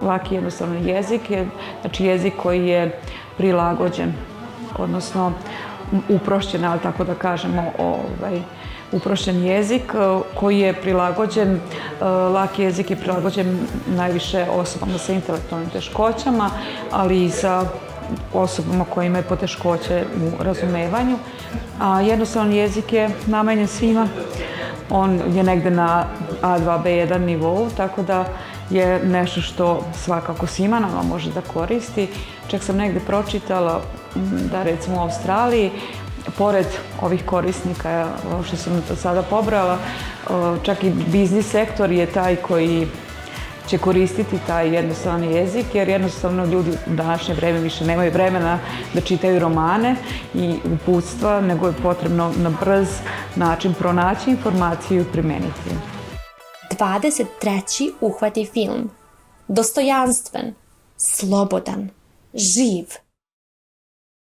laki jednostavni jezik je znači jezik koji je prilagođen, odnosno uprošćen, ali tako da kažemo, uprošćen jezik koji je prilagođen, laki jezik je prilagođen najviše osobama sa intelektualnim teškoćama, ali i sa osobama koje imaju poteškoće u razumevanju. A jednostavan jezik je namenjen svima. On je negde na A2, B1 nivou, tako da je nešto što svakako svima nama može da koristi. Čak sam negde pročitala da recimo u Australiji, pored ovih korisnika što sam do sada pobrala, čak i biznis sektor je taj koji će koristiti taj jednostavni jezik, jer jednostavno ljudi u današnje vreme više nemaju vremena da čitaju romane i uputstva, nego je potrebno na brz način pronaći informaciju i primeniti. 23. Uhvati film. Dostojanstven, slobodan, živ,